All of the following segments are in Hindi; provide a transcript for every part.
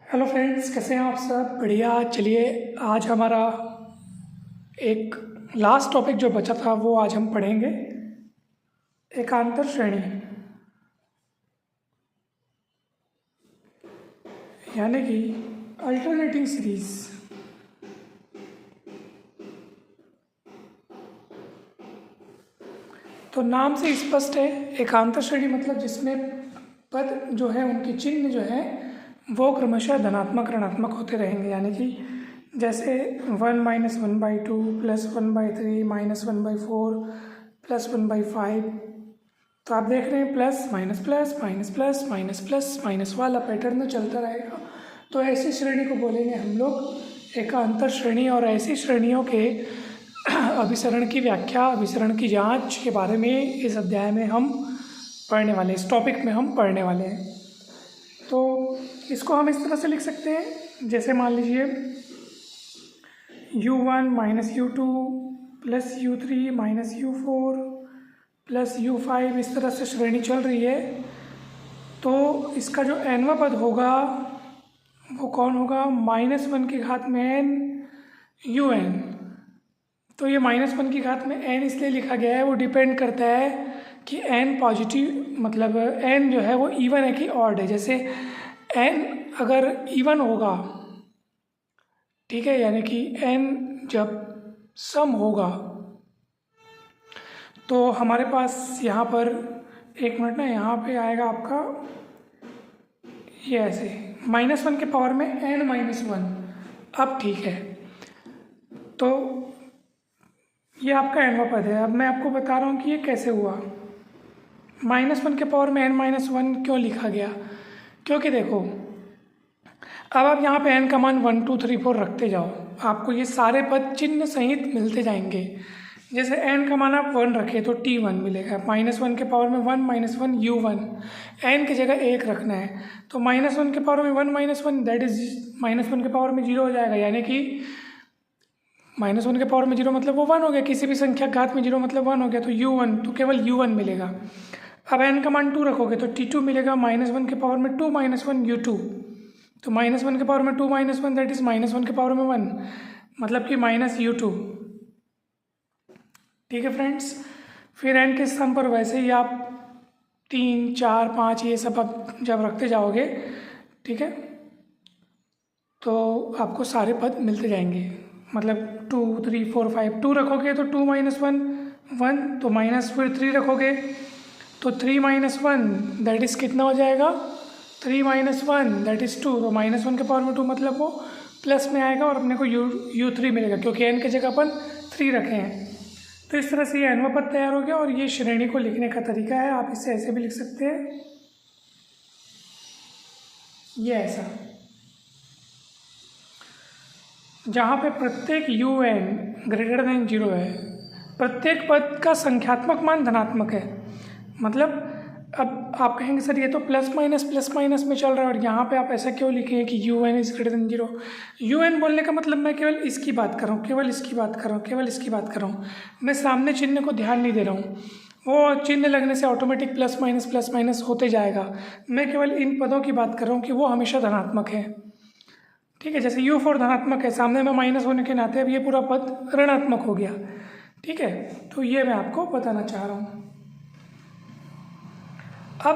हेलो फ्रेंड्स, कैसे हैं आप सब? बढ़िया। चलिए, आज हमारा एक लास्ट टॉपिक जो बचा था वो आज हम पढ़ेंगे, एकांतर श्रेणी, यानी कि अल्टरनेटिंग सीरीज। तो नाम से स्पष्ट है, एकांतर श्रेणी मतलब जिसमें पद जो है उनके चिन्ह जो है वो क्रमशः धनात्मक ऋणात्मक होते रहेंगे, यानी कि जैसे 1-1/2 +1/3 -1/4 +1/5। तो आप देख रहे हैं plus minus plus minus plus minus plus minus वाला पैटर्न चलता रहेगा। तो ऐसी श्रेणी को बोलेंगे हम लोग एकांतर श्रेणी। और ऐसी श्रेणियों के अभिसरण की व्याख्या, अभिसरण की जांच के बारे में इस अध्याय में हम पढ़ने वाले, इस टॉपिक में हम पढ़ने वाले हैं। तो इसको हम इस तरह से लिख सकते हैं, जैसे मान लीजिए u1 - u2 + u3 - u4 + u5, इस तरह से श्रेणी चल रही है। तो इसका जो nवां पद होगा वो कौन होगा? -1 की घात में n un। तो ये -1 की घात में n इसलिए लिखा गया है, वो डिपेंड करता है कि n पॉजिटिव, मतलब n जो है वो इवन है कि ऑड है। जैसे n अगर इवन होगा, ठीक है, यानी कि n जब सम होगा तो हमारे पास यहाँ पर, एक मिनट ना, यहाँ पे आएगा आपका ये ऐसे -1 के पावर में n-1। अब ठीक है, तो ये आपका nवां पद है। अब मैं आपको बता रहा हूँ कि ये कैसे हुआ। -1 के पावर में n-1 क्यों लिखा गया? क्योंकि देखो, अब आप यहाँ पे n का मान 1 2 3 4 रखते जाओ, आपको ये सारे पद चिन्ह सहित मिलते जाएंगे। जैसे n का मान आप 1 रखें तो t1 मिलेगा, -1 के पावर में 1 -1 u1, n की जगह 1 रखना है तो -1 के पावर में 1 -1 दैट इज -1 के पावर में 0 हो जाएगा, यानी कि -1 के पावर में 0 मतलब वो 1 हो गया। किसी भी संख्या घात में 0 मतलब 1 हो गया, तो u1, तो केवल u1 मिलेगा। अब n का मान 2 रखोगे तो t2 मिलेगा, -1 के पावर में 2 -1 u2, तो -1 के पावर में 2 -1 दैट इज -1 के पावर में 1, मतलब कि -u2। ठीक है फ्रेंड्स। फिर n के स्थान पर वैसे ही आप 3 4 5 ये सब आप जब रखते जाओगे, ठीक है, तो आपको सारे पद मिलते जाएंगे। मतलब 2 3 4 5, 2 रखोगे तो 2 -1 1, तो माइनस फिर 3 रखोगे तो 3 -1 दैट इज़ कितना हो जाएगा? 3 -1 दैट इज़ 2, तो -1 के पावर में 2 मतलब वो प्लस में आएगा और अपने को u3 मिलेगा, क्योंकि n की जगह अपन 3 रखे हैं। तो इस तरह से ये nवां पद तैयार हो गया। और ये श्रेणी को लिखने का तरीका है, आप इसे ऐसे भी लिख सकते हैं, ये ऐसा, जहाँ पे प्रत्येक un ग्रेटर देन 0 है, प्रत्येक पद का संख्यात्मक मान धनात्मक है। मतलब अब आप कहेंगे सर ये तो प्लस माइनस में चल रहा है, और यहाँ पे आप ऐसा क्यों लिखे हैं कि un is greater than 0? un बोलने का मतलब मैं केवल इसकी बात कर रहा हूँ, केवल इसकी बात कर रहा हूँ, केवल इसकी बात कर रहा हूँ। मैं सामने चिन्ह को ध्यान नहीं दे रहा हूँ, वो चिन्ह लगने से ऑटोमेटिक प्लस माइनस होते जाएगा। मैं केवल इन पदों की बात कर रहा हूँ कि वो हमेशा धनात्मक है। ठीक है, जैसे u4 धनात्मक है, सामने में माइनस होने के नाते अब ये पूरा पद ऋणात्मक हो गया। ठीक है, तो ये मैं आपको बताना चाह रहा हूँ। अब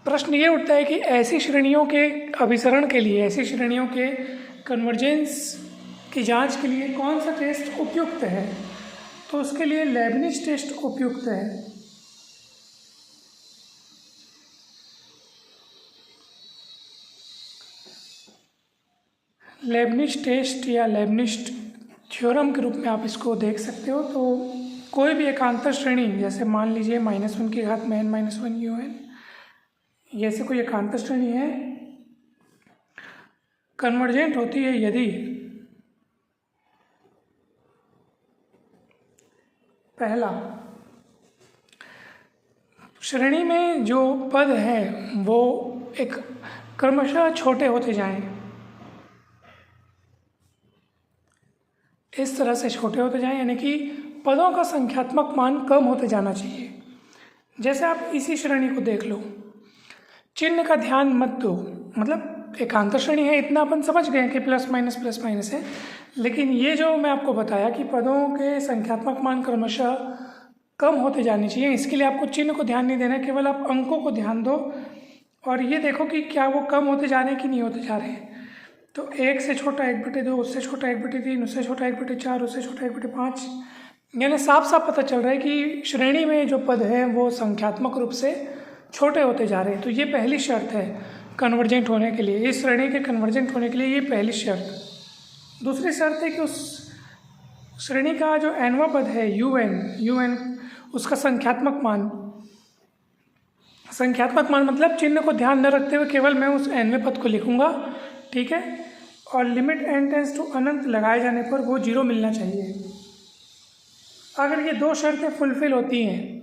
प्रश्न ये उठता है कि ऐसी श्रेणियों के अभिसरण के लिए, ऐसी श्रेणियों के कन्वर्जेंस की जांच के लिए कौन सा टेस्ट उपयुक्त है? तो उसके लिए लेबनिज टेस्ट उपयुक्त है। लेबनिज टेस्ट या लेबनिज थ्योरम के रूप में आप इसको देख सकते हो। तो कोई भी एकांतर श्रेणी, जैसे मान लीजिए -1 की घात में n-1 un, जैसे कोई एकांतर श्रेणी है, कन्वर्जेंट होती है यदि पहला, श्रेणी में जो पद हैं वो एक क्रमशः छोटे होते जाएं, इस तरह से छोटे होते जाएं, यानी कि पदों का संख्यात्मक मान कम होते जाना चाहिए। जैसे आप इसी श्रेणी को देख लो, चिन्ह का ध्यान मत दो, मतलब एकांतर श्रेणी है इतना अपन समझ गए कि प्लस माइनस है। लेकिन ये जो मैं आपको बताया कि पदों के संख्यात्मक मान क्रमशः कम होते जाने चाहिए, इसके लिए आपको चिन्ह को ध्यान नहीं देना, केवल आप अंकों को ध्यान दो और ये देखो कि क्या वो कम होते जा रहे हैं कि नहीं होते जा रहे हैं। तो 1 से छोटा 1/2, उससे छोटा 1/3, उससे छोटा 1/4, उससे छोटा 1/5, यानी साफ साफ पता चल रहा है कि श्रेणी में जो पद हैं वो संख्यात्मक रूप से छोटे होते जा रहे हैं। तो ये पहली शर्त है कन्वर्जेंट होने के लिए, इस श्रेणी के कन्वर्जेंट होने के लिए ये पहली शर्त। दूसरी शर्त है कि उस श्रेणी का जो nवां पद है un उसका संख्यात्मक मान मतलब चिन्ह को ध्यान न रखते हुए केवल मैं उस nवें पद को लिखूंगा, ठीक है। और लिमिट n टेंड्स टू अनंत लगाए जाने पर वो 0 मिलना चाहिए। अगर ये दो शर्तें फुलफिल होती हैं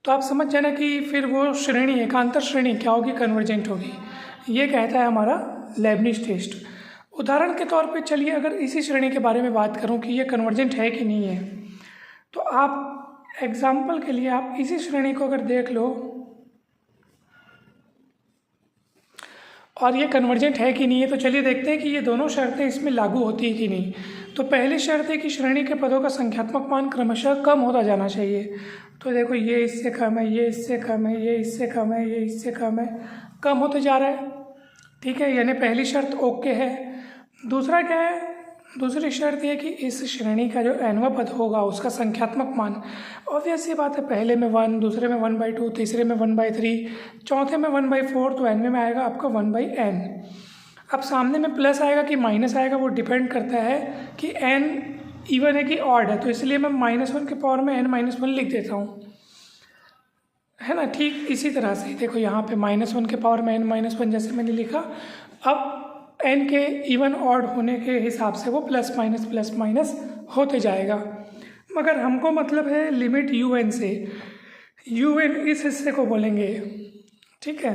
तो आप समझ जाना कि फिर वो श्रेणी एकांतर श्रेणी क्या होगी, कन्वर्जेंट होगी। ये कहता है हमारा लेबनिज टेस्ट। उदाहरण के तौर पे चलिए अगर इसी श्रेणी के बारे में बात करूं कि ये कन्वर्जेंट है कि नहीं है, तो आप एग्जाम्पल के लिए आप इसी श्रेणी को अगर देख लो और ये कन्वर्जेंट है कि नहीं है, तो चलिए देखते हैं कि ये दोनों शर्तें इसमें लागू होती है कि नहीं। तो पहली शर्त है कि श्रेणी के पदों का संख्यात्मक मान क्रमशः कम होता जाना चाहिए। तो देखो ये इससे कम है, ये इससे कम है, ये इससे कम है, ये इससे कम है, कम होते जा रहा है, ठीक है। यानी पहली शर्त ओके है। दूसरा क्या है, दूसरी शर्त ये कि इस श्रेणी का जो nवां पद होगा उसका संख्यात्मक मान, ऑब्वियस सी बात है, पहले में 1, दूसरे में 1/2, तीसरे में 1/3, चौथे में 1/4, तो nवें में आएगा आपका 1/n। अब सामने में प्लस आएगा कि माइनस आएगा वो डिपेंड करता है कि n इवन है कि ऑड है, तो इसलिए मैं -1 के पावर में n-1 लिख देता हूँ, है ना। ठीक इसी तरह से देखो यहाँ पे -1 के पावर में n-1 जैसे मैंने लिखा, अब n के इवन ऑड होने के हिसाब से वो प्लस माइनस होते जाएगा। मगर हमको मतलब है लिमिट un से, un इस हिस्से को बोलेंगे, ठीक है।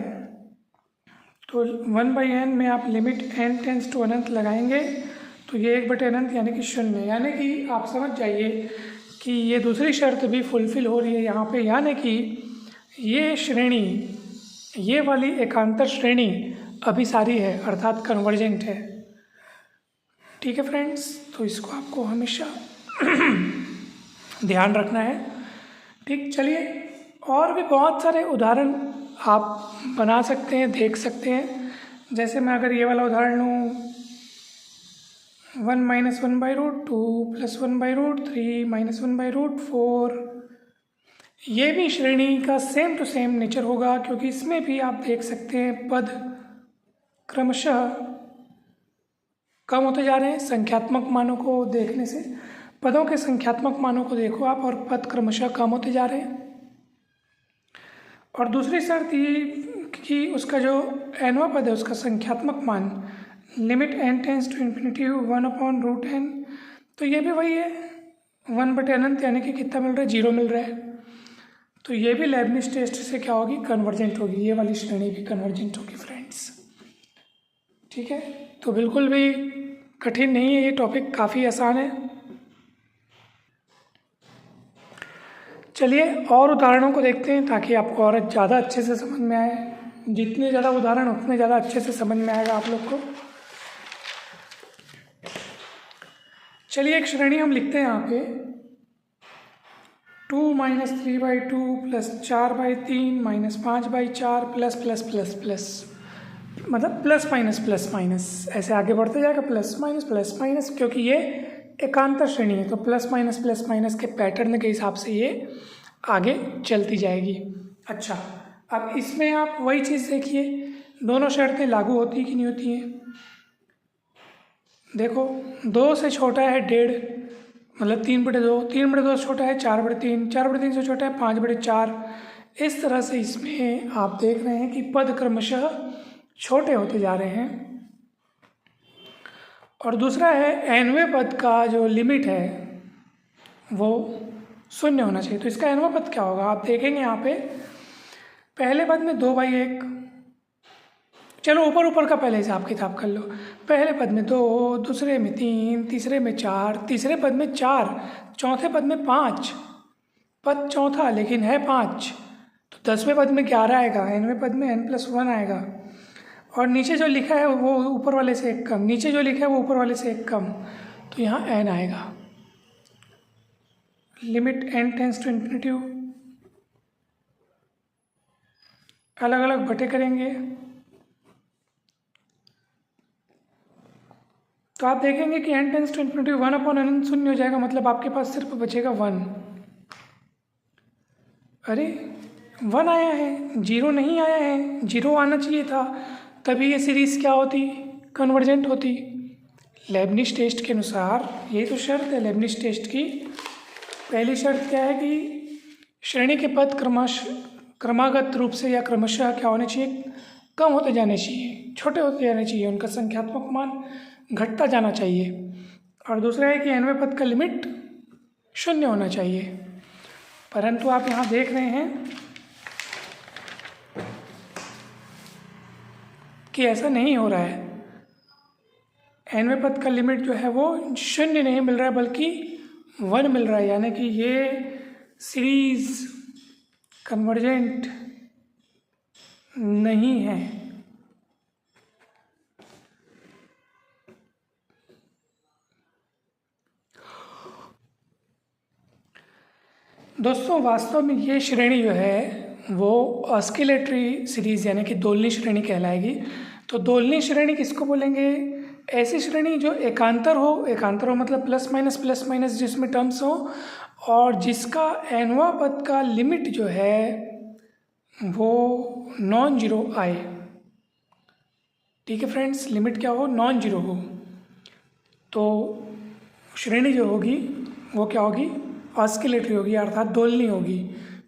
तो 1/n में आप लिमिट n टेंड्स टू अनंत लगाएंगे तो ये 1/अनंत यानी कि 0, यानी कि आप समझ जाइए कि ये दूसरी शर्त भी फुलफिल हो रही है यहाँ पे, यानी कि ये श्रेणी, ये वाली एकांतर श्रेणी अभिसारी है अर्थात कन्वर्जेंट है, ठीक है फ्रेंड्स। तो इसको आपको हमेशा ध्यान रखना है, ठीक। चलिए और भी बहुत सारे उदाहरण आप बना सकते हैं, देख सकते हैं। जैसे मैं अगर ये वाला उदाहरण लूँ 1 - 1/√2 + 1/√3 - 1/√4, ये भी श्रेणी का सेम टू सेम नेचर होगा, क्योंकि इसमें भी आप देख सकते हैं पद क्रमशः कम होते जा रहे हैं। संख्यात्मक मानों को देखने से, पदों के संख्यात्मक मानों को देखो आप, और पद क्रमशः कम होते जा रहे हैं। और दूसरी शर्त ये कि उसका जो nवां पद है उसका संख्यात्मक मान limit n tends to infinity 1/√n, तो ये भी वही है 1/अनंत, यानी कि कितना मिल रहा है, 0 मिल रहा है। तो ये भी लेबनिज टेस्ट से क्या होगी, कन्वर्जेंट होगी, ये वाली श्रेणी भी कन्वर्जेंट होगी फ्रेंड्स, ठीक है। तो बिल्कुल भी कठिन नहीं है, ये टॉपिक काफ़ी आसान है। चलिए और उदाहरणों को देखते हैं ताकि आपको और ज़्यादा अच्छे से समझ में आए। जितने ज़्यादा उदाहरण उतने ज़्यादा अच्छे से समझ में आएगा आप लोग को। चलिए एक श्रेणी हम लिखते हैं यहाँ पे 2 - 3/2 + 4/3 - 5/4 प्लस मतलब प्लस माइनस ऐसे आगे बढ़ते जाएगा, प्लस माइनस, क्योंकि ये एकांतर श्रेणी है तो प्लस माइनस के पैटर्न के हिसाब से ये आगे चलती जाएगी। अच्छा, अब इसमें आप वही चीज़ देखिए, दोनों शर्तें लागू होती कि नहीं होती हैं। देखो 2 से छोटा है 1.5 मतलब 3/2, 3/2 से छोटा है 4/3, 4/3 से छोटा है 5/4। इस तरह से इसमें आप देख रहे हैं कि पद क्रमशः छोटे होते जा रहे हैं। और दूसरा है nवें पद का जो लिमिट है वो 0 होना चाहिए। तो इसका nवां पद क्या होगा, आप देखेंगे यहाँ पे पहले पद में 2/1, चलो ऊपर का पहले हिसाब किताब कर लो। पहले पद में 2, दूसरे में 3, तीसरे में 4, तीसरे पद में 4, चौथे पद में 5, पद चौथा लेकिन है 5, तो 10वें पद में 11 आएगा, nवें पद में n+1 आएगा, और नीचे जो लिखा है वो ऊपर वाले से एक कम, नीचे जो लिखा है वो ऊपर वाले से एक कम, तो यहाँ n आएगा। Limit n tends to infinity, अलग अलग बटे करेंगे तो आप देखेंगे कि n tends to infinity 1/n शून्य हो जाएगा, मतलब आपके पास सिर्फ बचेगा 1। अरे 1 आया है, 0 नहीं आया है, 0 आना चाहिए था, तभी ये सीरीज़ क्या होती, कन्वर्जेंट होती। लेबनिज़ टेस्ट के अनुसार यही तो शर्त है लेबनिज़ टेस्ट की। पहली शर्त क्या है कि श्रेणी के पद क्रमागत रूप से या क्रमशः क्या होने चाहिए, कम होते जाने चाहिए, छोटे होते जाने चाहिए, उनका संख्यात्मक मान घटता जाना चाहिए। और दूसरा है कि nवें पद का लिमिट 0 होना चाहिए। परंतु आप यहाँ देख रहे हैं कि ऐसा नहीं हो रहा है। nवें पद का लिमिट जो है वो 0 नहीं मिल रहा है बल्कि 1 मिल रहा है, यानी कि ये सीरीज़ कन्वर्जेंट नहीं है। दोस्तों वास्तव में ये श्रेणी जो है वो ऑस्किलेटरी सीरीज़ यानी कि दोलनी श्रेणी कहलाएगी। तो दोलनी श्रेणी किसको बोलेंगे, ऐसी श्रेणी जो एकांतर हो मतलब प्लस माइनस जिसमें टर्म्स हो और जिसका nवां पद का लिमिट जो है वो नॉन जीरो आए। ठीक है फ्रेंड्स, लिमिट क्या हो, नॉन जीरो हो। तो श्रेणी जो होगी वो क्या होगी, ऑस्किलेटरी होगी अर्थात दोलनी होगी,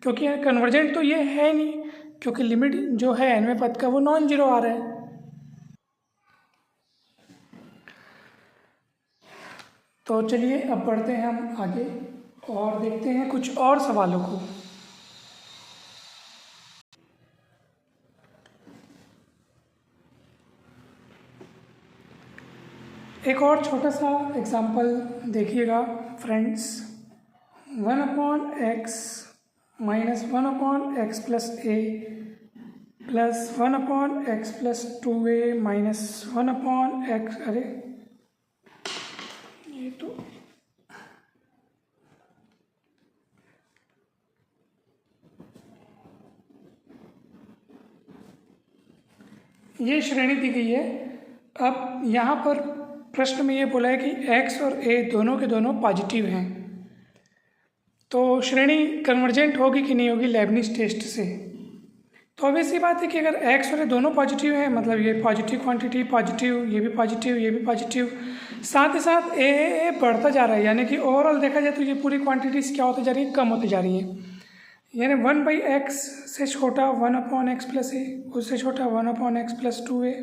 क्योंकि कन्वर्जेंट तो ये है नहीं, क्योंकि लिमिट जो है nवें पद का वो नॉन जीरो आ रहा है। तो चलिए अब बढ़ते हैं हम आगे और देखते हैं कुछ और सवालों को। एक और छोटा सा एग्जाम्पल देखिएगा friends. 1/x minus 1/x plus a plus 1/x plus 2a minus 1/x, अरे ये तो ये श्रेणी दी गई है। अब यहाँ पर प्रश्न में ये बोला है कि x और a दोनों के दोनों पॉजिटिव हैं, तो श्रेणी कन्वर्जेंट होगी कि नहीं होगी लेबनिज़ टेस्ट से। तो अब ऐसी बात है कि अगर x और a दोनों पॉजिटिव हैं, मतलब ये पॉजिटिव क्वांटिटी पॉजिटिव, ये भी पॉजिटिव, ये भी पॉजिटिव, साथ ही साथ a बढ़ता जा रहा है, यानी कि ओवरऑल देखा जाए तो ये पूरी क्वांटिटीज़ क्या होती जा रही है, कम होती जा रही हैं। यानी 1/x से छोटा 1/x प्लस a, उससे छोटा 1/x plus 2a,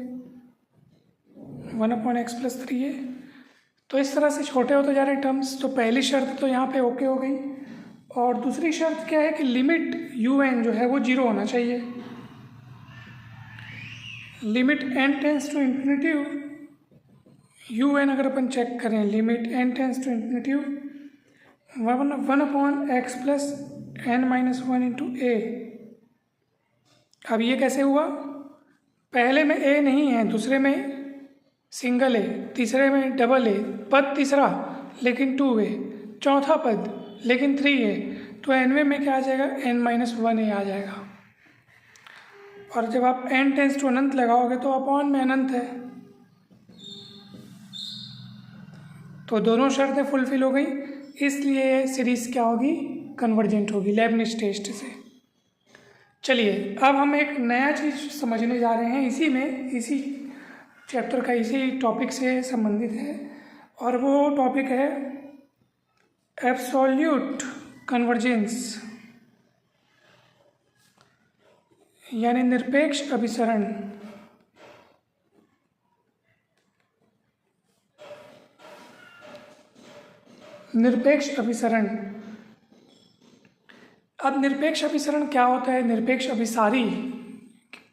1/x plus 3a, तो इस तरह से छोटे होते जा रहे हैं टर्म्स। तो पहली शर्त तो यहाँ पे ओके हो गई। और दूसरी शर्त क्या है कि लिमिट un जो है वो 0 होना चाहिए। Limit n tends to infinity un अगर अपन चेक करें, limit n tends to infinity 1/x plus n-1 into a। अब ये कैसे हुआ, पहले में a नहीं है, दूसरे में सिंगल है, तीसरे में डबल है, पद तीसरा लेकिन 2 है, चौथा पद लेकिन 3 है, तो nवें में क्या आ जाएगा, n-1 आ जाएगा। और जब आप n टेंस टू अनंत लगाओगे तो अपॉन में अनंत है, तो दोनों शर्तें फुलफिल हो गई, इसलिए सीरीज़ क्या होगी, कन्वर्जेंट होगी लेबनिज़ टेस्ट से। चलिए अब हम एक नया चीज़ समझने जा रहे हैं, इसी चैप्टर का इसी टॉपिक से संबंधित है, और वो टॉपिक है एब्सोल्यूट कन्वर्जेंस यानी निरपेक्ष अभिसरण। निरपेक्ष अभिसरण, अब निरपेक्ष अभिसरण क्या होता है, निरपेक्ष अभिसारी,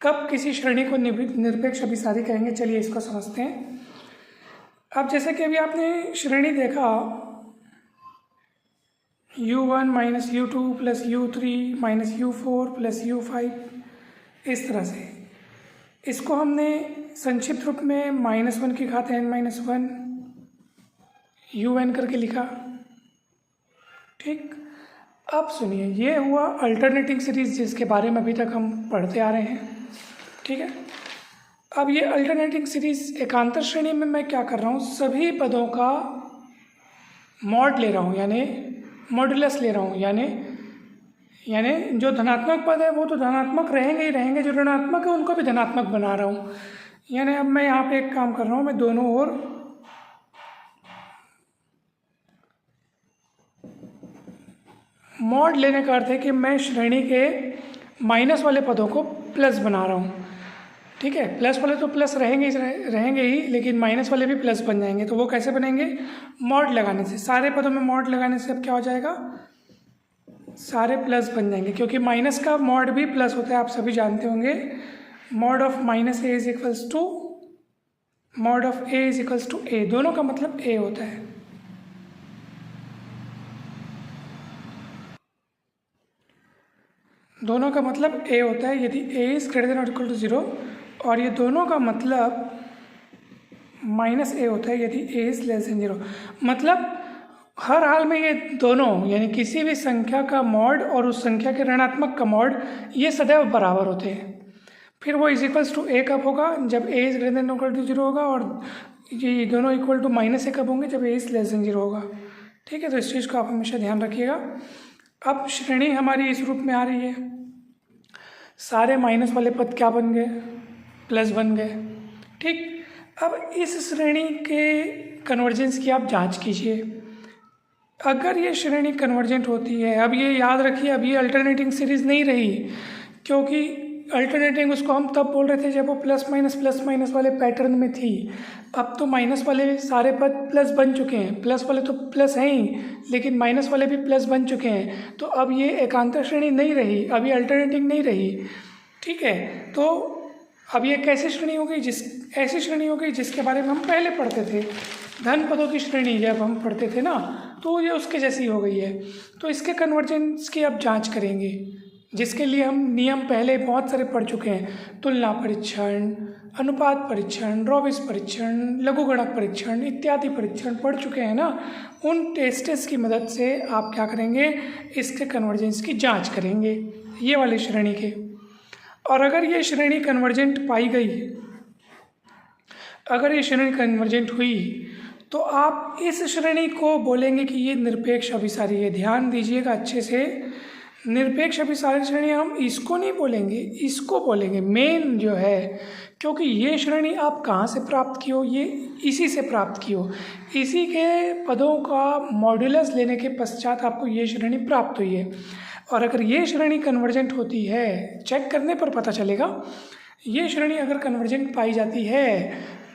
कब किसी श्रेणी को निरपेक्ष अभिसारी कहेंगे, चलिए इसको समझते हैं। अब जैसे कि अभी आपने श्रेणी देखा u1 minus u2 plus u3 minus u4 plus u5, इस तरह से। इसको हमने संक्षिप्त रूप में -1 की घात n-1 un करके लिखा। ठीक, अब सुनिए, ये हुआ अल्टरनेटिंग सीरीज जिसके बारे में अभी तक हम पढ़ते आ रहे हैं। ठीक है, अब ये अल्टरनेटिंग सीरीज एकांतर श्रेणी में मैं क्या कर रहा हूँ, सभी पदों का मॉड ले रहा हूँ, यानी मॉडुलस ले रहा हूँ, यानी जो धनात्मक पद है वो तो धनात्मक रहेंगे ही रहेंगे, जो ऋणात्मक है उनको भी धनात्मक बना रहा हूँ। यानी अब मैं यहाँ पे एक काम कर रहा हूँ, मैं दोनों ओर मॉड लेने का अर्थ है कि मैं श्रेणी के माइनस वाले पदों को प्लस बना रहा हूँ। ठीक है, प्लस वाले तो प्लस रहेंगे ही, लेकिन माइनस वाले भी प्लस बन जाएंगे। तो वो कैसे बनेंगे, मॉड लगाने से। सारे पदों में मॉड लगाने से अब क्या हो जाएगा, सारे प्लस बन जाएंगे, क्योंकि माइनस का मॉड भी प्लस होता है, आप सभी जानते होंगे। Mod of minus A is equals to mod of A is equals to A, दोनों का मतलब ए होता है। दोनों का मतलब ए होता है यदि ए इज ग्रेटर देन और इक्वल टू 0, और ये दोनों का मतलब माइनस ए होता है यदि ए इज लेस देन 0। मतलब हर हाल में ये दोनों, यानी किसी भी संख्या का मॉड और उस संख्या के ऋणात्मक का मॉड, ये सदैव बराबर होते हैं। फिर वो इज इक्वल्स टू ए कब होगा, जब ए इज ग्रेटर देन और इक्वल टू 0 होगा, और ये दोनों इक्वल टू माइनस ए कब होंगे, जब ए इज लेस देन 0 होगा। ठीक है, तो इस चीज़ को आप हमेशा ध्यान रखिएगा। अब श्रेणी हमारी इस रूप में आ रही है, सारे माइनस वाले पद क्या बन गए, प्लस बन गए। ठीक, अब इस श्रेणी के कन्वर्जेंस की आप जांच कीजिए। अगर ये श्रेणी कन्वर्जेंट होती है, अब ये याद रखिए, अब ये अल्टरनेटिंग सीरीज नहीं रही, क्योंकि अल्टरनेटिंग उसको हम तब बोल रहे थे जब वो प्लस माइनस वाले पैटर्न में थी। अब तो माइनस वाले सारे पद प्लस बन चुके हैं, प्लस वाले तो प्लस हैं ही, लेकिन माइनस वाले भी प्लस बन चुके हैं। तो अब ये एकांतर श्रेणी नहीं रही, अब ये अल्टरनेटिंग नहीं रही। ठीक है, तो अब ये कैसी श्रेणी हो गई, ऐसी श्रेणी हो गई जिसके बारे में हम पहले पढ़ते थे, धन पदों की श्रेणी जब हम पढ़ते थे ना, तो ये उसके जैसी हो गई है। तो इसके कन्वर्जेंस की अब जांच करेंगे, जिसके लिए हम नियम पहले बहुत सारे पढ़ चुके हैं। तुलना परीक्षण, अनुपात परीक्षण, रॉबिस परीक्षण, लघुगणक परीक्षण इत्यादि परीक्षण पढ़ चुके हैं ना। उन टेस्ट्स की मदद से आप क्या करेंगे, इसके कन्वर्जेंस की जांच करेंगे, ये वाली श्रेणी के। और अगर ये श्रेणी कन्वर्जेंट पाई गई, अगर ये श्रेणी कन्वर्जेंट हुई, तो आप इस श्रेणी को बोलेंगे कि ये निरपेक्ष अभिसारी है। ध्यान दीजिएगा अच्छे से, निरपेक्ष अभिसारी श्रेणी हम इसको नहीं बोलेंगे, इसको बोलेंगे, मेन जो है, क्योंकि ये श्रेणी आप कहाँ से प्राप्त की हो, ये इसी से प्राप्त की हो, इसी के पदों का मॉड्यूलस लेने के पश्चात आपको ये श्रेणी प्राप्त हुई है। और अगर ये श्रेणी कन्वर्जेंट होती है, चेक करने पर पता चलेगा, ये श्रेणी अगर कन्वर्जेंट पाई जाती है,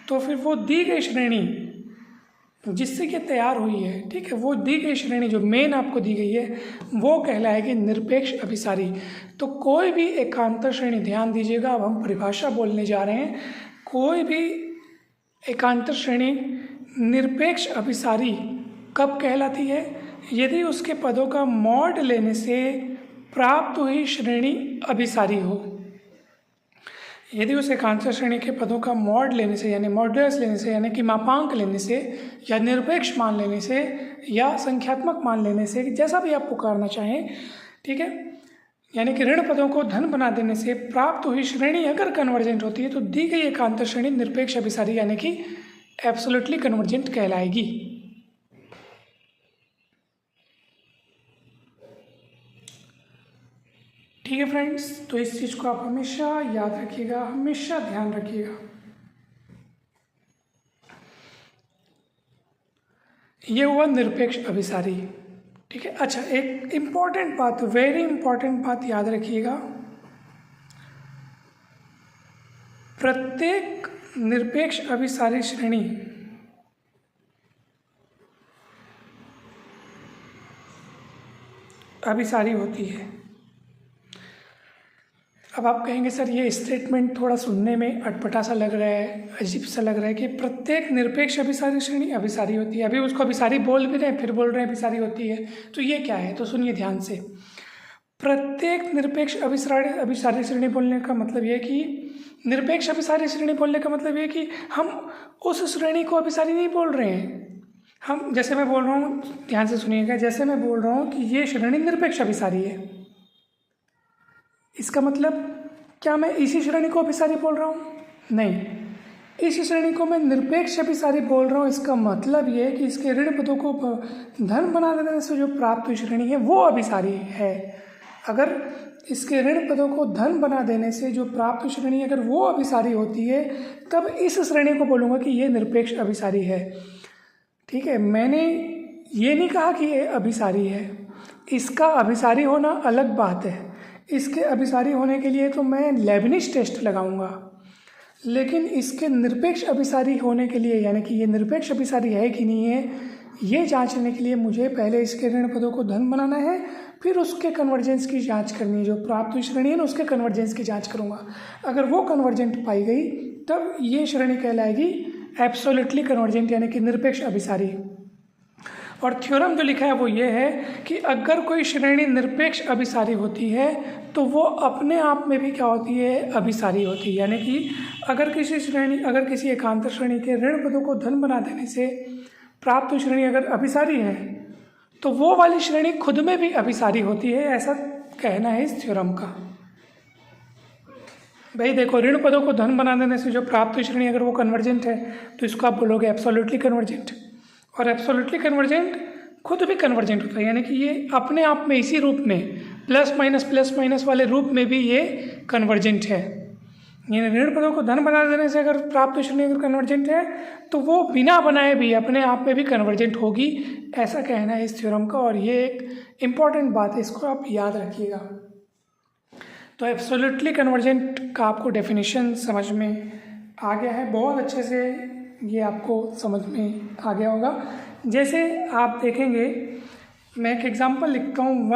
तो फिर वो दी गई श्रेणी जिससे ये तैयार हुई है, ठीक है, वो दी गई श्रेणी जो मेन आपको दी गई है, वो कहलाएगी निरपेक्ष अभिसारी। तो कोई भी एकांतर श्रेणी, ध्यान दीजिएगा, अब हम परिभाषा बोलने जा रहे हैं, कोई भी एकांतर श्रेणी निरपेक्ष अभिसारी कब कहलाती है, यदि उसके पदों का मॉड लेने से प्राप्त हुई श्रेणी अभिसारी हो। यदि उस एकांतर श्रेणी के पदों का मॉड लेने से, यानी मॉड्यूलस लेने से, यानी कि मापांक लेने से, या निरपेक्ष मान लेने से, या संख्यात्मक मान लेने से, जैसा भी आप पुकारना चाहें, ठीक है, यानी कि ऋण पदों को धन बना देने से प्राप्त हुई श्रेणी अगर कन्वर्जेंट होती है, तो दी गई एकांतर श्रेणी निरपेक्ष अभिसारी यानी कि एब्सोल्युटली कन्वर्जेंट कहलाएगी। ठीक है फ्रेंड्स, तो इस चीज़ को आप हमेशा याद रखिएगा, हमेशा ध्यान रखिएगा। ये हुआ निरपेक्ष अभिसारी। ठीक है, अच्छा, एक इम्पॉर्टेंट बात, वेरी इम्पॉर्टेंट बात याद रखिएगा, प्रत्येक निरपेक्ष अभिसारी श्रेणी अभिसारी होती है। अब आप कहेंगे सर ये स्टेटमेंट थोड़ा सुनने में अटपटा सा लग रहा है, अजीब सा लग रहा है कि प्रत्येक निरपेक्ष अभिसारी श्रेणी अभिसारी होती है। अभी उसको अभिसारी बोल भी रहे हैं, फिर बोल रहे हैं अभिसारी होती है, तो ये क्या है? तो सुनिए ध्यान से, प्रत्येक निरपेक्ष अभिसारी श्रेणी बोलने का मतलब ये है कि निरपेक्ष अभिसारी श्रेणी बोलने का मतलब ये कि हम उस श्रेणी को अभिसारी नहीं बोल रहे हैं। हम जैसे मैं बोल रहा हूँ, ध्यान से सुनिएगा, जैसे मैं बोल रहा हूँ कि ये श्रेणी निरपेक्ष अभिसारी है, इसका मतलब क्या मैं इसी श्रेणी को अभिसारी बोल रहा हूँ? नहीं, इस श्रेणी को मैं निरपेक्ष अभिसारी बोल रहा हूँ। इसका मतलब ये है कि इसके ऋण पदों को धन बना देने से जो प्राप्त हुई श्रेणी है वो अभिसारी है। अगर इसके ऋण पदों को धन बना देने से जो प्राप्त हुई श्रेणी अगर वो अभिसारी होती है, तब इस श्रेणी को बोलूँगा कि ये निरपेक्ष अभिसारी है। ठीक है, मैंने ये नहीं कहा कि ये अभिसारी है। इसका अभिसारी होना अलग बात है। इसके अभिसारी होने के लिए तो मैं लेबनिज टेस्ट लगाऊंगा, लेकिन इसके निरपेक्ष अभिसारी होने के लिए, यानी कि ये निरपेक्ष अभिसारी है कि नहीं है, ये जांचने के लिए मुझे पहले इसके ऋण पदों को धन बनाना है, फिर उसके कन्वर्जेंस की जांच करनी है। जो प्राप्त हुई श्रेणी है ना, उसके कन्वर्जेंस की जांच करूंगा। अगर वो कन्वर्जेंट पाई गई तब ये श्रेणी कहलाएगी एब्सोल्युटली कन्वर्जेंट, यानी कि निरपेक्ष अभिसारी। और थ्योरम जो लिखा है वो ये है कि अगर कोई श्रेणी निरपेक्ष अभिसारी होती है तो वो अपने आप में भी क्या होती है? अभिसारी होती है। यानी कि अगर किसी एकांतर श्रेणी के ऋण पदों को धन बना देने से प्राप्त हुई श्रेणी अगर अभिसारी है तो वो वाली श्रेणी खुद में भी अभिसारी होती है, ऐसा कहना है इस थ्योरम का। भाई देखो, ऋण पदों को धन बना देने से जो प्राप्त हुई श्रेणी अगर वो कन्वर्जेंट है तो इसको आप बोलोगे एब्सोल्युटली कन्वर्जेंट। और एब्सोल्युटली कन्वर्जेंट खुद भी कन्वर्जेंट होता है, यानी कि ये अपने आप में इसी रूप में प्लस माइनस वाले रूप में भी ये कन्वर्जेंट है। यानी ऋण पदों को धन बना देने से अगर प्राप्त श्रेणी अगर कन्वर्जेंट है तो वो बिना बनाए भी अपने आप में भी कन्वर्जेंट होगी, ऐसा कहना है इस थ्योरम का। और ये एक इम्पॉर्टेंट बात है, इसको आप याद रखिएगा। तो एब्सोल्युटली कन्वर्जेंट का आपको डेफिनेशन समझ में आ गया है, बहुत अच्छे से ये आपको समझ में आ गया होगा। जैसे आप देखेंगे, मैं एक एग्जांपल लिखता हूँ,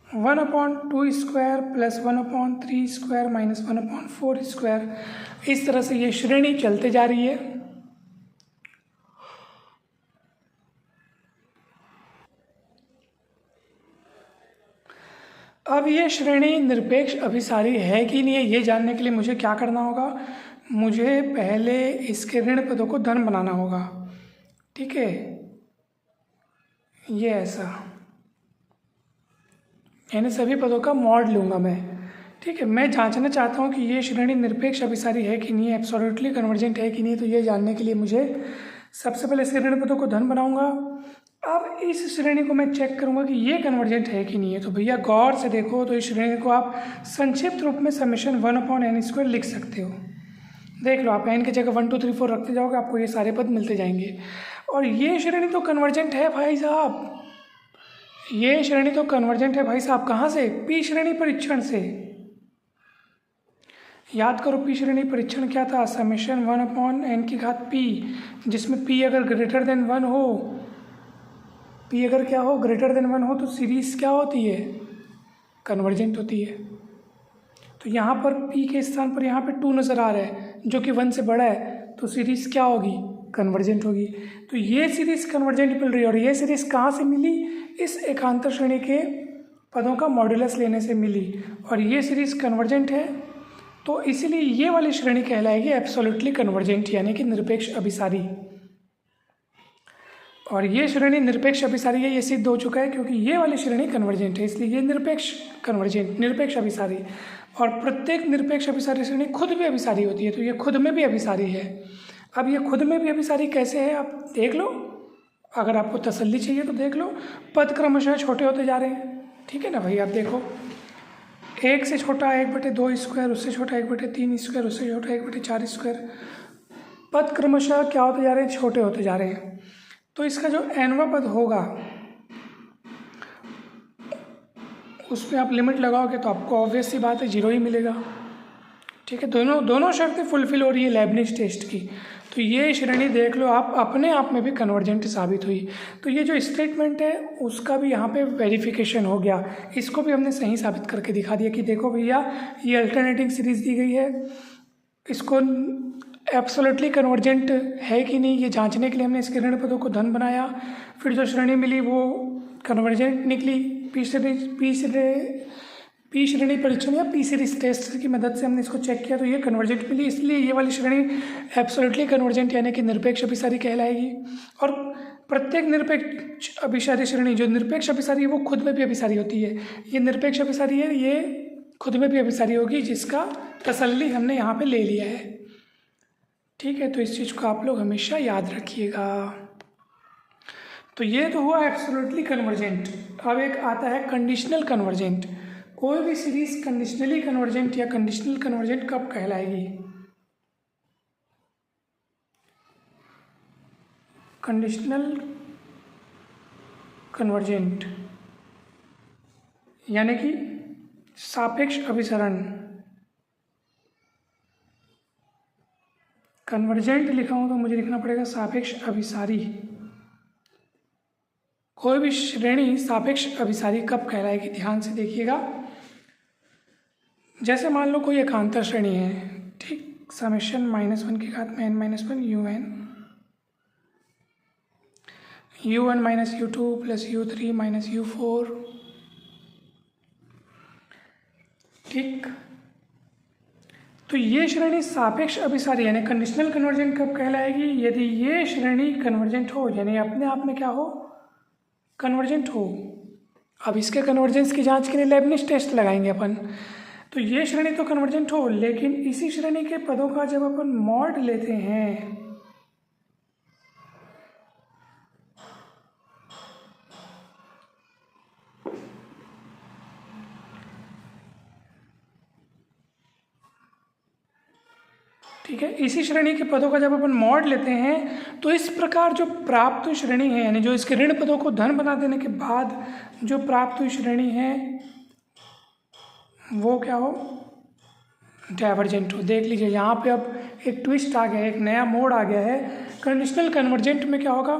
1/2² प्लस 1/3² माइनस 1/4²। इस तरह से ये श्रेणी चलते जा रही है। अब ये श्रेणी निरपेक्ष अभिसारी है कि नहीं है, ये जानने के लिए मुझे क्या करना होगा? मुझे पहले इसके ऋण पदों को धन बनाना होगा। ठीक है, ये ऐसा, यानी सभी पदों का मॉड लूँगा मैं। ठीक है, मैं जांचना चाहता हूँ कि ये श्रेणी निरपेक्ष अभिसारी है कि नहीं है, एब्सोल्युटली कन्वर्जेंट है कि नहीं। तो ये जानने के लिए मुझे सबसे पहले इसके ऋण पदों को धन बनाऊँगा। अब इस श्रेणी को मैं चेक करूँगा कि ये कन्वर्जेंट है कि नहीं है। तो भैया गौर से देखो, तो इस श्रेणी को आप संक्षिप्त रूप में समेशन 1/n² लिख सकते हो। देख लो, आप n की जगह 1 2 3 4 रखते जाओगे, आपको ये सारे पद मिलते जाएंगे। और ये श्रेणी तो कन्वर्जेंट है भाई साहब, ये श्रेणी तो कन्वर्जेंट है भाई साहब। कहाँ से? पी श्रेणी परीक्षण से। याद करो, पी श्रेणी परीक्षण क्या था? समेशन 1/n⁻p, जिसमें p अगर ग्रेटर देन 1 हो, p अगर क्या हो? ग्रेटर देन 1 हो, तो सीरीज क्या होती है? कन्वर्जेंट होती है। तो यहाँ पर p के स्थान पर यहाँ पे 2 नज़र आ रहा है, जो कि 1 से बड़ा है, तो सीरीज क्या होगी? कन्वर्जेंट होगी। तो ये सीरीज कन्वर्जेंट मिल रही है। और ये सीरीज कहाँ से मिली? इस एकांतर श्रेणी के पदों का मॉड्यूलस लेने से मिली। और ये सीरीज कन्वर्जेंट है, तो इसीलिए ये वाली श्रेणी कहलाएगी एब्सोल्युटली कन्वर्जेंट, यानी कि निरपेक्ष अभिसारी। और ये श्रेणी निरपेक्ष अभिसारी है, ये सिद्ध हो चुका है, क्योंकि ये वाली श्रेणी कन्वर्जेंट है, इसलिए ये निरपेक्ष अभिसारी। और प्रत्येक निरपेक्ष अभिसारी श्रेणी खुद भी अभिसारी होती है, तो ये खुद में भी अभिसारी है। अब ये खुद में भी अभिसारी कैसे है, आप देख लो। अगर आपको तसल्ली चाहिए तो देख लो, पद क्रमशः छोटे होते जा रहे हैं। ठीक है ना भाई, आप देखो, 1 से छोटा 1/2², उससे छोटा 1/3², उससे छोटा 1/4²। पद क्रमशः क्या होते जा रहे हैं? छोटे होते जा रहे हैं। तो इसका जो nवां पद होगा उसमें आप लिमिट लगाओगे तो आपको ऑब्वियस सी बात है 0 ही मिलेगा। ठीक है, दोनों शर्तें फुलफिल हो रही है लेबनिज टेस्ट की। तो ये श्रेणी देख लो आप, अपने आप में भी कन्वर्जेंट साबित हुई। तो ये जो स्टेटमेंट है उसका भी यहाँ पे वेरिफिकेशन हो गया, इसको भी हमने सही साबित करके दिखा दिया कि देखो भैया, ये अल्टरनेटिंग सीरीज दी गई है, इसको एब्सोल्युटली कन्वर्जेंट है कि नहीं ये जांचने के लिए हमने इसके ऋण पदों को धन बनाया। फिर जो श्रेणी मिली वो कन्वर्जेंट निकली, पी श्रेणी परीक्षण या पी सीरीज टेस्ट की मदद से हमने इसको चेक किया तो ये कन्वर्जेंट मिली, इसलिए ये वाली श्रेणी एब्सोल्युटली कन्वर्जेंट यानी कि निरपेक्ष अभिसारी कहलाएगी। और प्रत्येक निरपेक्ष अभिसारी श्रेणी जो निरपेक्ष अभिसारी है वो खुद में भी अभिसारी होती है। ये निरपेक्ष अभिसारी है, ये खुद में भी अभिसारी होगी, जिसका तसल्ली हमने यहाँ पे ले लिया है। ठीक है, तो इस चीज़ को आप लोग हमेशा याद रखिएगा। तो ये तो हुआ एब्सोल्युटली कन्वर्जेंट। अब एक आता है कंडीशनल कन्वर्जेंट। कोई भी सीरीज कंडीशनली कन्वर्जेंट या कंडीशनल कन्वर्जेंट कब कहलाएगी? कंडीशनल कन्वर्जेंट यानी कि सापेक्ष अभिसरण। कन्वर्जेंट लिखा हूं तो मुझे लिखना पड़ेगा सापेक्ष अभिसारी। कोई भी श्रेणी सापेक्ष अभिसारी कब कहलाएगी? ध्यान से देखिएगा। जैसे मान लो कोई एकांतर श्रेणी है, ठीक, समेशन -1 की घात में n-1 u1 minus u2 plus u3 minus u4। ठीक, तो ये श्रेणी सापेक्ष अभिसारी यानी कंडीशनल कन्वर्जेंट कब कहलाएगी? यदि ये श्रेणी कन्वर्जेंट हो, यानी अपने आप में क्या हो? कन्वर्जेंट हो। अब इसके कन्वर्जेंस की जांच के लिए लेबनिज टेस्ट लगाएंगे अपन। तो ये श्रेणी तो कन्वर्जेंट हो, लेकिन इसी श्रेणी के पदों का जब अपन मॉड लेते हैं ठीक है, इसी श्रेणी के पदों का जब अपन मॉड लेते हैं तो इस प्रकार जो प्राप्त हुई श्रेणी है, यानी जो इसके ऋण पदों को धन बना देने के बाद जो प्राप्त हुई श्रेणी है वो क्या हो? डाइवर्जेंट हो। देख लीजिए यहाँ पे अब एक ट्विस्ट आ गया है, एक नया मोड आ गया है। कंडीशनल कन्वर्जेंट में क्या होगा?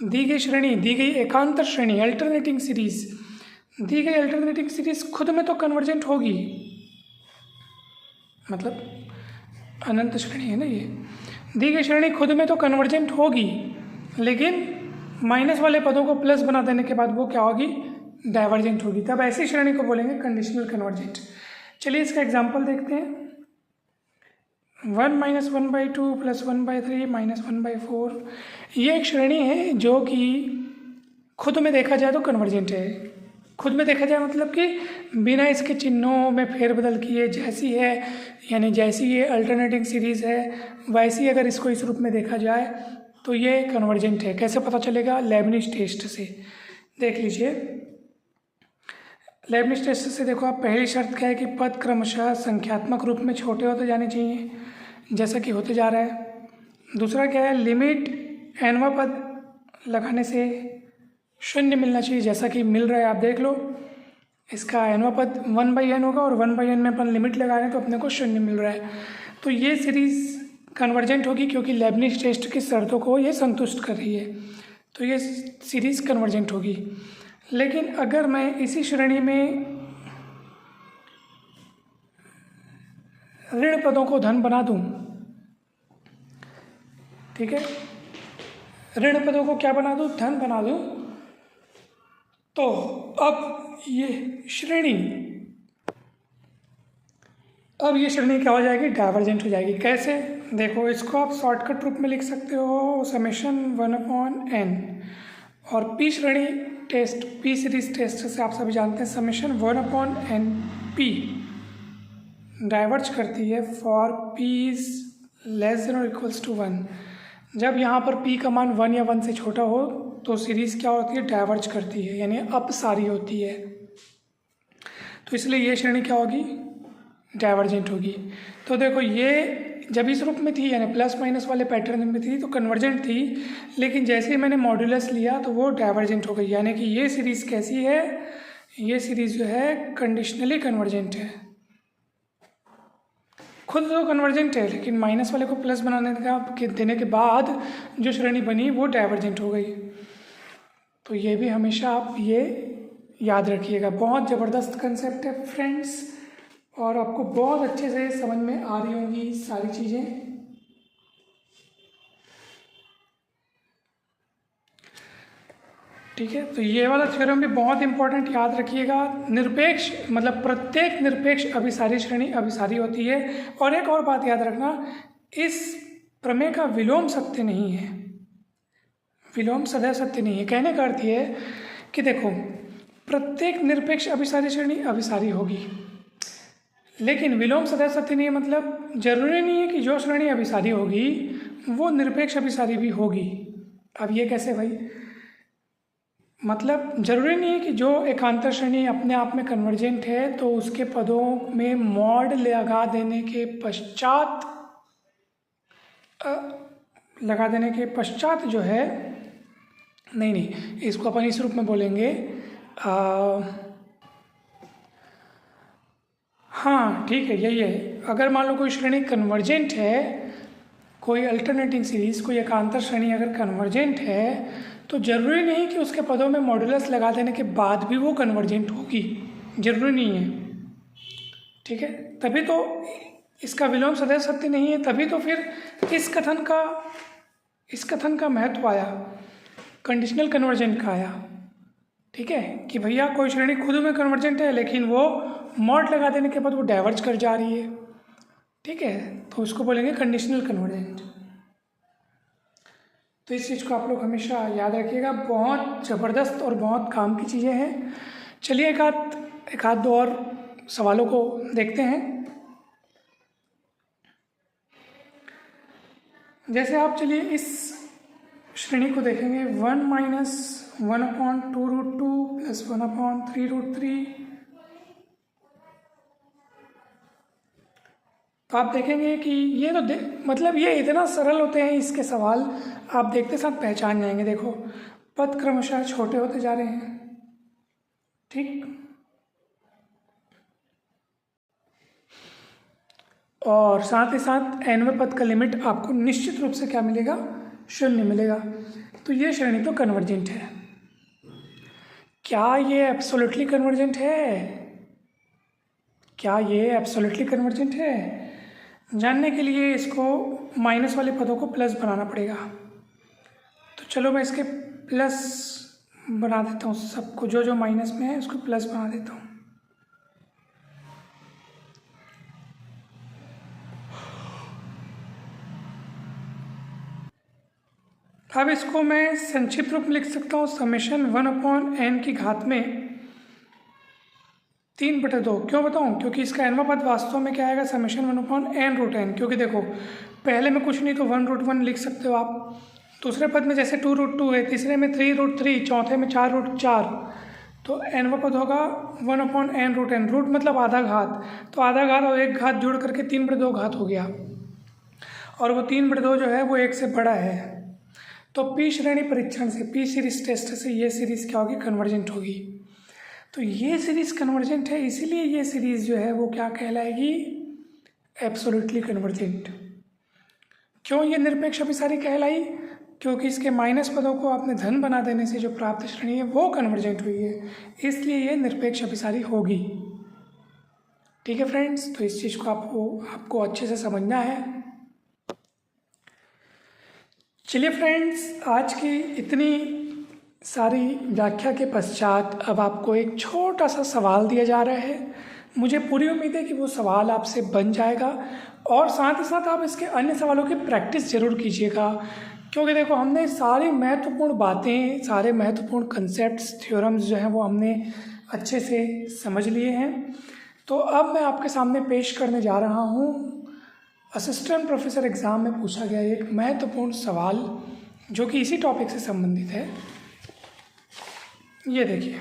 दी गई श्रेणी, दी गई एकांतर श्रेणी, अल्टरनेटिंग सीरीज, दी गई अल्टरनेटिंग सीरीज खुद में तो कन्वर्जेंट होगी, मतलब अनंत श्रेणी है ना ये, दी गई श्रेणी खुद में तो कन्वर्जेंट होगी, लेकिन माइनस वाले पदों को प्लस बना देने के बाद वो क्या होगी? डाइवर्जेंट होगी। तब ऐसी श्रेणी को बोलेंगे कंडीशनल कन्वर्जेंट। चलिए इसका एग्जांपल देखते हैं। 1 माइनस 1/2 प्लस 1/3 माइनस 1/4 ये एक श्रेणी है जो कि खुद में देखा जाए तो कन्वर्जेंट है। खुद में देखा जाए मतलब कि बिना इसके चिन्हों में फेरबदल किए जैसी है, यानी जैसी ये अल्टरनेटिंग सीरीज़ है वैसी अगर इसको इस रूप में देखा जाए तो ये कन्वर्जेंट है। कैसे पता चलेगा? लेबनिज टेस्ट से। देख लीजिए, लेबनिज टेस्ट से देखो आप, पहली शर्त क्या है कि पद क्रमशः संख्यात्मक रूप में छोटे होते जाने चाहिए, जैसा कि होते जा रहा है। दूसरा क्या है? लिमिट nवां पद लगाने से शून्य मिलना चाहिए, जैसा कि मिल रहा है। आप देख लो, इसका nवां पद 1/n होगा और 1/n में अपन लिमिट लगा रहे हैं तो अपने को शून्य मिल रहा है। तो ये सीरीज़ कन्वर्जेंट होगी क्योंकि लेबनिज टेस्ट की शर्तों को ये संतुष्ट कर रही है, तो ये सीरीज़ कन्वर्जेंट होगी। लेकिन अगर मैं इसी श्रेणी में ऋण पदों को धन बना दूं, ठीक है, ऋण पदों को क्या बना दूं? धन बना दूं, तो अब ये श्रेणी क्या हो जाएगी? डाइवर्जेंट हो जाएगी। कैसे? देखो, इसको आप शॉर्टकट रूप में लिख सकते हो समेशन 1/n, और पी श्रेणी टेस्ट, पी सीरीज टेस्ट से आप सभी जानते हैं समेशन 1/np डाइवर्ज करती है for p is less than और इक्वल्स टू 1। जब यहाँ पर p का मान 1 या 1 से छोटा हो तो सीरीज़ क्या होती है? डाइवर्ज करती है, यानी अपसारी होती है। तो इसलिए ये श्रेणी क्या होगी? डाइवर्जेंट होगी। तो देखो, ये जब इस रूप में थी यानी प्लस माइनस वाले पैटर्न में थी तो कन्वर्जेंट थी, लेकिन जैसे ही मैंने मॉड्यूलस लिया तो वो डाइवर्जेंट हो गई। यानी कि ये सीरीज़ कैसी है? ये सीरीज़ जो है कंडीशनली कन्वर्जेंट है। खुद तो कन्वर्जेंट है, लेकिन माइनस वाले को प्लस बनाने का देने के बाद जो श्रेणी बनी वो डाइवर्जेंट हो गई। तो ये भी हमेशा आप ये याद रखिएगा। बहुत ज़बरदस्त कंसेप्ट है फ्रेंड्स, और आपको बहुत अच्छे से समझ में आ रही होंगी सारी चीज़ें। ठीक है, तो ये वाला थ्योरम भी बहुत इंपॉर्टेंट, याद रखिएगा। निरपेक्ष मतलब प्रत्येक निरपेक्ष अभिसारी श्रेणी अभिसारी होती है। और एक और बात याद रखना, इस प्रमेय का विलोम सत्य नहीं है, विलोम सदैव सत्य नहीं है। कहने का अर्थ ये है कि देखो, प्रत्येक निरपेक्ष अभिसारी श्रेणी अभिसारी होगी, लेकिन विलोम सदैव सत्य नहीं है। मतलब जरूरी नहीं है कि जो श्रेणी अभिसारी होगी वो निरपेक्ष अभिसारी भी होगी। अब ये कैसे भाई? मतलब जरूरी नहीं है कि जो एकांतर श्रेणी अपने आप में कन्वर्जेंट है तो उसके पदों में मॉड लगा देने के पश्चात जो है, नहीं, इसको अपन इस रूप में बोलेंगे। हाँ ठीक है, यही है। अगर मान लो कोई श्रेणी कन्वर्जेंट है, कोई अल्टरनेटिंग सीरीज, कोई एकांतर श्रेणी अगर कन्वर्जेंट है तो जरूरी नहीं कि उसके पदों में मॉडुलस लगा देने के बाद भी वो कन्वर्जेंट होगी, जरूरी नहीं है। ठीक है, तभी तो इसका विलोम सदैव सत्य नहीं है, तभी तो फिर इस कथन का महत्व आया, कंडीशनल कन्वर्जेंट का आया। ठीक है, कि भैया कोई श्रेणी खुद में कन्वर्जेंट है लेकिन वो मॉड लगा देने के बाद वो डाइवर्ज कर जा रही है। ठीक है, तो उसको बोलेंगे कंडीशनल कन्वर्जेंट। तो इस चीज़ को आप लोग हमेशा याद रखिएगा, बहुत ज़बरदस्त और बहुत काम की चीज़ें हैं। चलिए एक आध दो और सवालों को देखते हैं। जैसे आप चलिए इस श्रेणी को देखेंगे, 1 - 1/2√2 + 1/3√3। तो आप देखेंगे कि ये तो मतलब ये इतना सरल होते हैं इसके सवाल, आप देखते साथ पहचान जाएंगे। देखो, पद क्रमशः छोटे होते जा रहे हैं। ठीक, और साथ ही साथ nवें पद का लिमिट आपको निश्चित रूप से क्या मिलेगा? 0 मिलेगा। तो ये श्रेणी तो कन्वर्जेंट है। क्या ये एब्सोल्युटली कन्वर्जेंट है? क्या ये एब्सोल्युटली कन्वर्जेंट है? जानने के लिए इसको माइनस वाले पदों को प्लस बनाना पड़ेगा। तो चलो मैं इसके प्लस बना देता हूँ, सबको जो जो माइनस में है उसको प्लस बना देता हूँ। अब इसको मैं संक्षिप्त रूप में लिख सकता हूँ, समेशन 1/n की घात में 3/2। क्यों बताऊँ? क्योंकि इसका nवां पद वास्तव में क्या आएगा? Summation 1/n√n। क्योंकि देखो, पहले में कुछ नहीं तो 1√1 लिख सकते हो आप, दूसरे पद में जैसे 2√2 है, तीसरे में 3√3, चौथे में 4√4। तो nवां पद होगा 1/n√n। रूट मतलब आधा घात, तो आधा घात और एक घात जोड़ करके 3/2 घात हो गया, और वो 3/2 जो है वो 1 से बड़ा है। तो पी श्रेणी परीक्षण से, पी सीरीज टेस्ट से ये सीरीज़ क्या होगी? कन्वर्जेंट होगी। तो ये सीरीज़ कन्वर्जेंट है, इसीलिए ये सीरीज़ जो है वो क्या कहलाएगी? Absolutely convergent. क्यों ये निरपेक्ष अभिसारी कहलाई? क्योंकि इसके माइनस पदों को आपने धन बना देने से जो प्राप्त श्रेणी है वो कन्वर्जेंट हुई है, इसलिए ये निरपेक्ष अभिसारी होगी। ठीक है फ्रेंड्स, तो इस चीज़ को आपको अच्छे से समझना है। चलिए फ्रेंड्स, आज की इतनी सारी व्याख्या के पश्चात अब आपको एक छोटा सा सवाल दिया जा रहा है। मुझे पूरी उम्मीद है कि वो सवाल आपसे बन जाएगा, और साथ ही साथ आप इसके अन्य सवालों की प्रैक्टिस ज़रूर कीजिएगा। क्योंकि देखो, हमने सारी महत्वपूर्ण बातें, सारे महत्वपूर्ण कंसेप्ट्स, थ्योरम्स जो हैं वो हमने अच्छे से समझ लिए हैं। तो अब मैं आपके सामने पेश करने जा रहा हूँ असिस्टेंट प्रोफेसर एग्ज़ाम में पूछा गया एक महत्वपूर्ण सवाल जो कि इसी टॉपिक से संबंधित है। ये देखिए,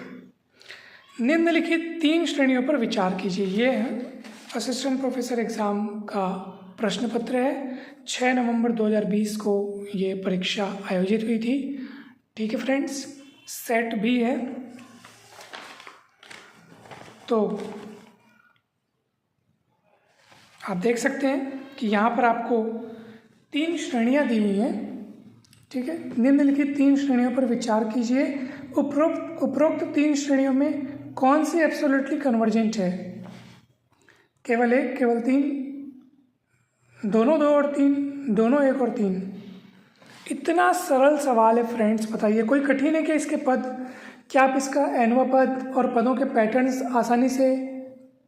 निम्नलिखित 3 श्रेणियों पर विचार कीजिए। ये है असिस्टेंट प्रोफेसर एग्ज़ाम का प्रश्न पत्र है। 6 नवंबर 2020 को ये परीक्षा आयोजित हुई थी। ठीक है फ्रेंड्स, सेट भी है। तो आप देख सकते हैं कि यहाँ पर आपको 3 श्रेणियाँ दी हुई हैं। ठीक है, निम्नलिखित 3 श्रेणियों पर विचार कीजिए। उपरोक्त 3 श्रेणियों में कौन सी एब्सोल्युटली कन्वर्जेंट है? केवल 1, केवल 3, दोनों 2 और 3, दोनों 1 और 3। इतना सरल सवाल है फ्रेंड्स, बताइए कोई कठिन है क्या इसके पद? क्या आप इसका एनवा पद और पदों के पैटर्न्स आसानी से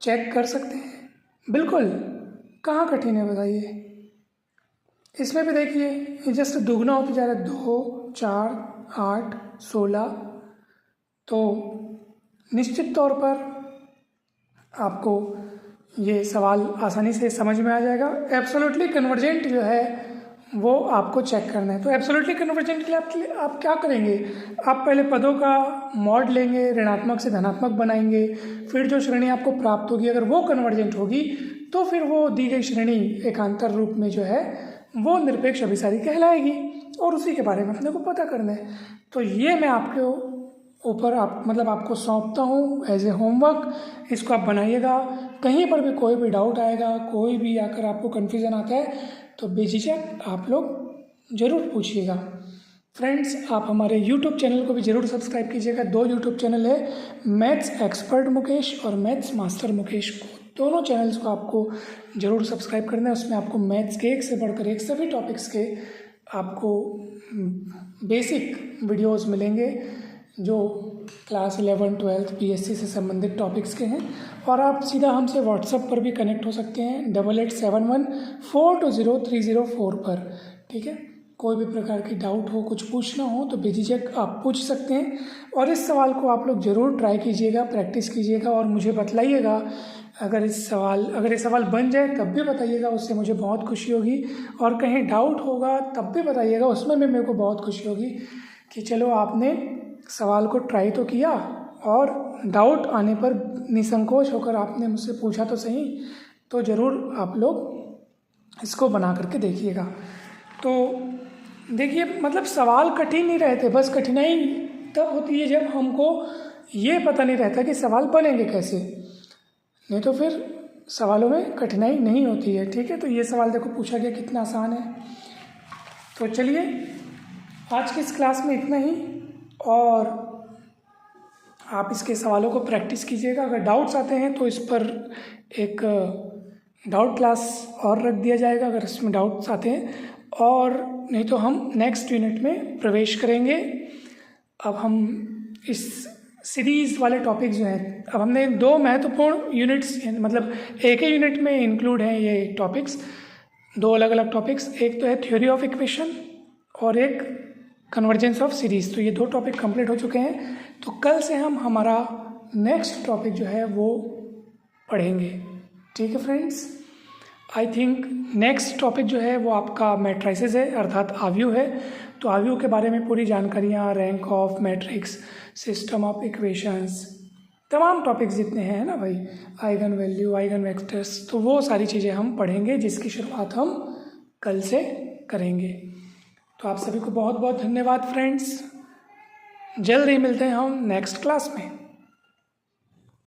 चेक कर सकते हैं? बिल्कुल, कहाँ कठिन है बताइए। इसमें भी देखिए ये जस्ट दुगना होते जा रहा है, 2 4 8 16। तो निश्चित तौर पर आपको ये सवाल आसानी से समझ में आ जाएगा। एब्सोल्युटली कन्वर्जेंट जो है वो आपको चेक करना है। तो एब्सोल्युटली कन्वर्जेंट के लिए आप क्या करेंगे? आप पहले पदों का मॉड लेंगे, ऋणात्मक से धनात्मक बनाएंगे, फिर जो श्रेणी आपको प्राप्त होगी अगर वो कन्वर्जेंट होगी तो फिर वो दी गई श्रेणी एकांतर रूप में जो है वो निरपेक्ष अभिसारी कहलाएगी, और उसी के बारे में अपने को पता करना है। तो ये मैं आपके ऊपर आपको सौंपता हूँ एज ए होमवर्क। इसको आप बनाइएगा। कहीं पर भी कोई भी डाउट आएगा, कोई भी आकर आपको कन्फ्यूज़न आता है तो बेझिझक आप लोग ज़रूर पूछिएगा। फ्रेंड्स, आप हमारे यूट्यूब चैनल को भी ज़रूर सब्सक्राइब कीजिएगा। 2 यूट्यूब चैनल है, मैथ्स एक्सपर्ट मुकेश और मैथ्स मास्टर मुकेश को। दोनों चैनल्स को आपको ज़रूर सब्सक्राइब करना है। उसमें आपको मैथ्स के एक से बढ़कर एक सभी टॉपिक्स के आपको बेसिक वीडियोस मिलेंगे जो क्लास 11 12 बीएससी से संबंधित टॉपिक्स के हैं। और आप सीधा हमसे व्हाट्सएप पर भी कनेक्ट हो सकते हैं 8871420304 पर। ठीक है, कोई भी प्रकार की डाउट हो, कुछ पूछना हो तो बेझिझक आप पूछ सकते हैं। और इस सवाल को आप लोग ज़रूर ट्राई कीजिएगा, प्रैक्टिस कीजिएगा और मुझे बतलाइएगा। अगर ये सवाल बन जाए तब भी बताइएगा, उससे मुझे बहुत खुशी होगी। और कहीं डाउट होगा तब भी बताइएगा, उसमें भी मेरे को बहुत खुशी होगी कि चलो आपने सवाल को ट्राई तो किया और डाउट आने पर निसंकोच होकर आपने मुझसे पूछा तो सही। तो ज़रूर आप लोग इसको बना करके देखिएगा। तो देखिए सवाल कठिन नहीं रहते, बस कठिनाई तब होती है जब हमको ये पता नहीं रहता कि सवाल बनेंगे कैसे, नहीं तो फिर सवालों में कठिनाई नहीं होती है। ठीक है, तो ये सवाल देखो पूछा गया, कितना आसान है। तो चलिए आज की इस क्लास में इतना ही, और आप इसके सवालों को प्रैक्टिस कीजिएगा। अगर डाउट्स आते हैं तो इस पर एक डाउट क्लास और रख दिया जाएगा अगर इसमें डाउट्स आते हैं, और नहीं तो हम नेक्स्ट यूनिट में प्रवेश करेंगे। अब हम इस सीरीज़ वाले टॉपिक्स जो हैं, अब हमने 2 महत्वपूर्ण यूनिट्स एक ही यूनिट में इंक्लूड हैं ये टॉपिक्स, 2 अलग अलग टॉपिक्स। एक तो है थ्योरी ऑफ इक्वेशन और एक कन्वर्जेंस ऑफ सीरीज़। तो ये 2 टॉपिक कंप्लीट हो चुके हैं। तो कल से हम हमारा नेक्स्ट टॉपिक जो है वो पढ़ेंगे। ठीक है friends, I think next topic जो है वो आपका मैट्रिसेस है, अर्थात आव्यूह है। तो आव्यूह के बारे में पूरी जानकारियाँ, rank of matrix, system of equations, तमाम टॉपिक्स जितने हैं ना भाई, आइगन वैल्यू, आइगन वेक्टर्स, तो वो सारी चीज़ें हम पढ़ेंगे, जिसकी शुरुआत हम कल से करेंगे। तो आप सभी को बहुत बहुत धन्यवाद फ्रेंड्स। जल्द ही मिलते हैं हम नेक्स्ट क्लास में।